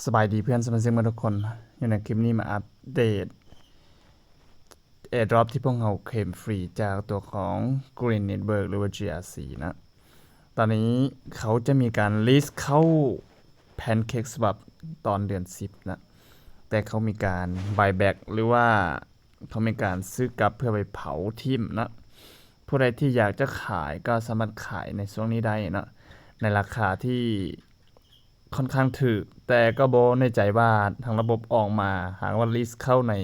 สบายดีเพื่อนสมาชิกทุกคนอยู่ในคลิปนี้มาอัปเดตAirdrop ที่พวกเราเคลมฟรีจากตัวของ Green Network หรือว่า GRC นะตอนนี้เขาจะมีการลิสต์เข้า Pancake Swap ตอนเดือน10นะแต่เขามีการ buyback หรือว่าเขามีการซื้อกลับเพื่อไปเผาทิมนะผู้ใดที่อยากจะขายก็สามารถขายในช่วงนี้ได้นะในราคาที่ค่อนข้างถูกแต่ก็โบในใจว่าทางระบบออกมาหากว่าลิสต์เข้าใน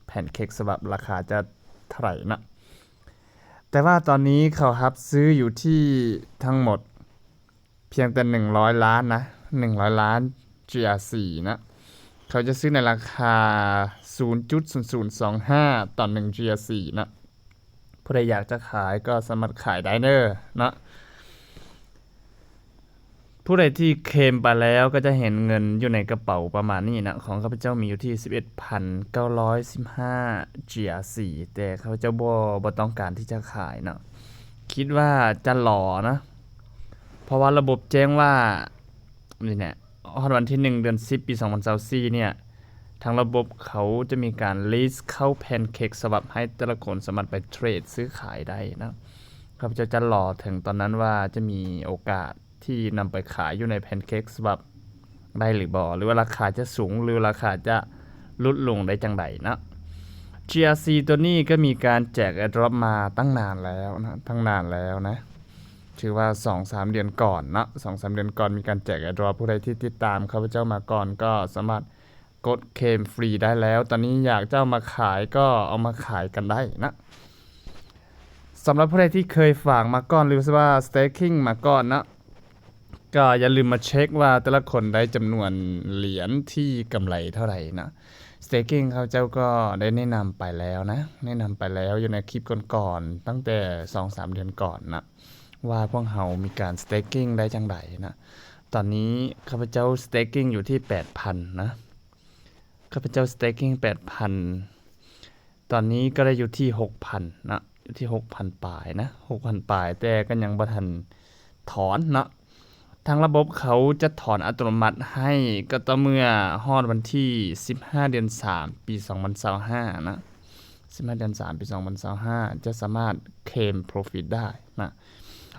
แผ่นเค้กสำหรับราคาจะเท่าไหร่นะแต่ว่าตอนนี้เขารับซื้ออยู่ที่ทั้งหมดเพียงแต่100ล้านนะ100ล้าน GRC นะเขาจะซื้อในราคา 0.0025 ต่อ1 GRC นะผู้ใดอยากจะขายก็สามารถขายได้เนอนะผู้ใดที่เคลมไปแล้วก็จะเห็นเงินอยู่ในกระเป๋าประมาณนี้นะของข้าพเจ้ามีอยู่ที่ 11,915 GRC แต่ข้าพเจ้าบ่ต้องการที่จะขายนะคิดว่าจะหล่อนะเพราะว่าระบบแจ้งว่านี่เนี่ยวันที่1เดือน10ปี2024เนี่ยทางระบบเขาจะมีการลิสต์เข้าแพนเค้กสำหรับให้แต่ละคนสามารถไปเทรดซื้อขายได้นะข้าพเจ้าจะรอถึงตอนนั้นว่าจะมีโอกาสที่นำไปขายอยู่ในแพนเค้กสำหรับได้หรือบ่หรือว่าราคาจะสูงหรือราคาจะลดลงได้จังไดนะ GRC ตัวนี้ก็มีการแจก Airdrop มาตั้งนานแล้วนะถือว่า 2-3 เดือนก่อนนะ 2-3 เดือนก่อนมีการแจก Airdrop ผู้ใดที่ติดตามข้าพเจ้ามาก่อนก็สามารถกดเคลมฟรีได้แล้วตอนนี้อยากเจ้ามาขายก็เอามาขายกันได้นะสำหรับผู้ใดที่เคยฝากมาก่อนหรือว่า staking มาก่อนนะก็อย่าลืมมาเช็คว่าแต่ละคนได้จำนวนเหรียญที่กำไรเท่าไหร่นะ staking เขาเจ้าก็ได้แนะนำไปแล้วนะแนะนำไปแล้วอยู่ในคลิปก่อนๆตั้งแต่ 2-3 เดือนก่อนนะว่าพวกเขามีการ staking ได้จังไดนะตอนนี้ข้าพเจ้า staking อยู่ที่ 8,000 นะข้าพเจ้า staking 8,000 ตอนนี้ก็ได้อยู่ที่ 6,000 นะอยู่ที่ 6,000 ปลายนะ 6,000 ปลายแต่ก็ยังบ่ทันถอนนะทางระบบเขาจะถอนอัตโนมัติให้ก็ต่อเมื่อฮอดวันที่15เดือน3ปี2025นะ15เดือน3ปี2025จะสามารถเคลม profit ได้นะ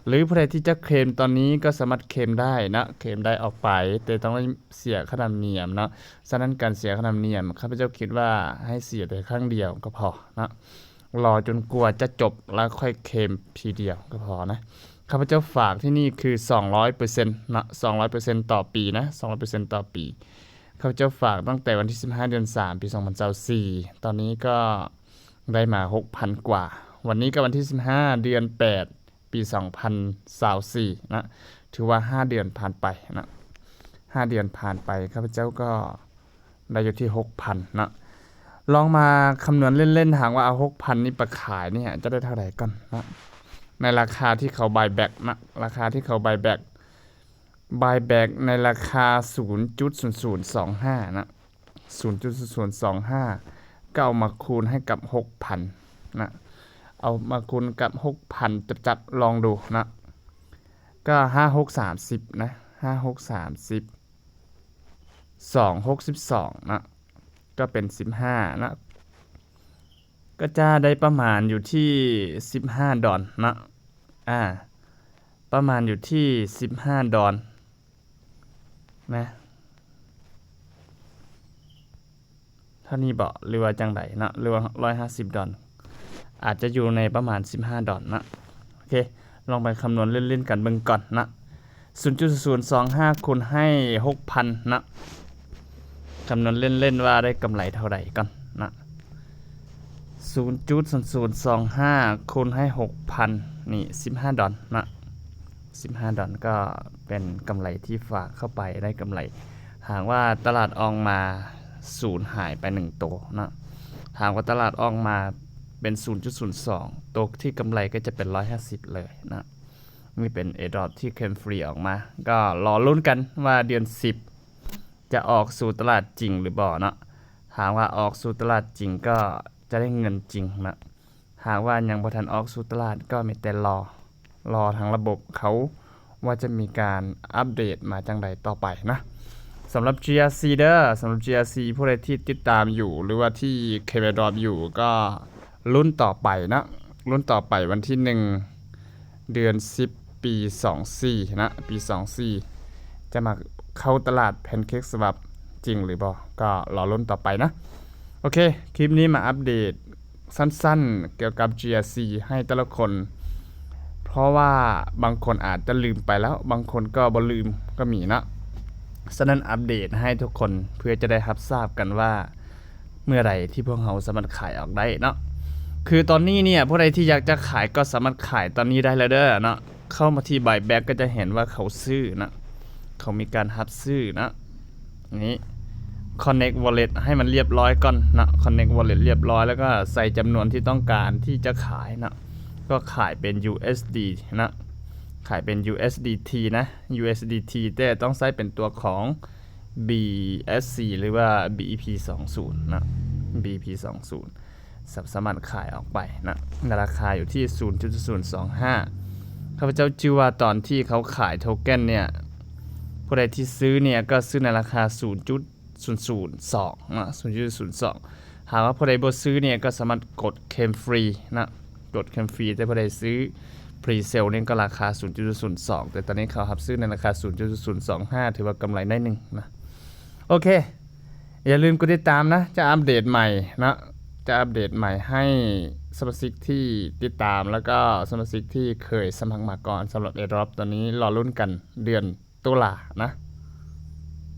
หรือผู้ใดที่จะเคลมตอนนี้ก็สามารถเคลมได้นะเคลมได้ออกไปแต่ต้องเสียค่าธรรมเนียมนะฉะนั้นการเสียค่าธรรมเนียมข้าพเจ้าคิดว่าให้เสียแต่ครั้งเดียวก็พอนะรอจนกว่าจะจบแล้วค่อยเคลมทีเดียวก็พอนะข้าพเจ้าฝากที่นี่คือ 200% นะ 200% ต่อปีนะ 200% ต่อปีข้าพเจ้าฝากตั้งแต่วันที่15เดือน3ปี2024ตอนนี้ก็ได้มา 6,000 กว่าวันนี้ก็วันที่15เดือน8ปี2024นะถือว่า5เดือนผ่านไปนะ5เดือนผ่านไปข้าพเจ้าก็ได้อยู่ที่ 6,000 นะลองมาคำนวณเล่นๆหากว่าเอา 6,000 นี่ไปขายเนี่ยจะได้เท่าไหร่ก่อนนะในราคาที่เขา buyback นะราคาที่เขา buyback ในราคา 0.0025 นะ 0.0025 ก็เอามาคูณให้กับ 6,000 นะเอามาคูณกับ 6,000 จับลองดูนะก็5630นะ5630 262นะก็เป็น15นะก็จะได้ประมาณอยู่ที่15ดอลนะประมาณอยู่ที่15ดอลนะเท่านี้บ่หรือว่าจังไดนะหรือว่า150ดอลอาจจะอยู่ในประมาณ15ดอลนะโอเคลองไปคำนวณเล่นๆกันเบิ่งก่อนนะ 0.025 คูณให้ 6,000 นะคำนวณเล่นๆว่าได้กำไรเท่าไหร่ก่อนนะ 0.0025 คูณให้ 6,000 นี่15ดอลนะ15ดอลก็เป็นกำไรที่ฝากเข้าไปได้กำไรหากว่าตลาดออกมาศูนย์หายไป1ตัวนะหากว่าตลาดออกมาเป็น 0.02 ตัวที่กำไรก็จะเป็น150เลยนะนี่เป็น Airdrop ที่เคลมฟรีออกมาก็รอลุ้นกันว่าเดือน10จะออกสู่ตลาดจริงหรือบ่นะหากว่าออกสู่ตลาดจริงก็จะได้เงินจริงนะหากว่ายังบ่ทันออกสู่ตลาดก็มีแต่รอทางระบบเขาว่าจะมีการอัปเดตมาจังใดต่อไปนะโอ สำหรับ GRC เด้อสำหรับ GRC ผู้ใดที่ติดตามอยู่หรือว่าที่ KBDrop อยู่ก็รุ่นต่อไปนะรุ่นต่อไปวันที่1เดือน10ปี24นะปี24จะมาเข้าตลาดแพนเค้กสวับจริงหรือบ่ก็รอรุ่นต่อไปนะโอเคคลิปนี้มาอัปเดตสั้นๆเกี่ยวกับ GRC ให้แต่ละคนเพราะว่าบางคนอาจจะลืมไปแล้วบางคนก็บ่ลืมก็มีนะฉะนั้นอัปเดตให้ทุกคนเพื่อจะได้รับทราบกันว่าเมื่อไหร่ที่พวกเราสามารถขายออกได้เนาะคือตอนนี้เนี่ยผู้ใดที่อยากจะขายก็สามารถขายตอนนี้ได้แล้วเด้อเนาะเข้ามาที่ Buyback ก็จะเห็นว่าเขาซื้อนะเขามีการรับซื้อนะนี้ Connect Wallet ให้มันเรียบร้อยก่อนนะ Connect Wallet เรียบร้อยแล้วก็ใส่จำนวนที่ต้องการที่จะขายนะก็ขายเป็น USD นะขายเป็น USDT นะ USDT แต่ต้องใช้เป็นตัวของ BSC หรือว่า BEP20 นะ BEP20 สามารถขายออกไปนะราคาอยู่ที่ 0.025 ข้าพเจ้าชื่อว่าตอนที่เขาขายโทเค็นเนี่ยผู้ใดที่ซื้อเนี่ยก็ซื้อในราคา 0.002 นะ 0.02 หากว่าผู้ใดบ่ซื้อเนี่ยก็สามารถกดเคลมฟรีนะกดเคลมฟรีแต่ผู้ใดซื้อพรีเซลนี่ก็ราคา 0.02 แต่ตอนนี้เขารับซื้อในราคา 0.025 ถือว่ากำไรได้หนึ่งนะโอเคอย่าลืมกดติดตามนะจะอัปเดตใหม่นะจะอัปเดตใหม่ให้สมาชิกที่ติดตามแล้วก็สมาชิกที่เคยสมัครมาก่อนสำหรับ AirDrop ตอนนี้รอลุ้นกันเดือนตุลานะ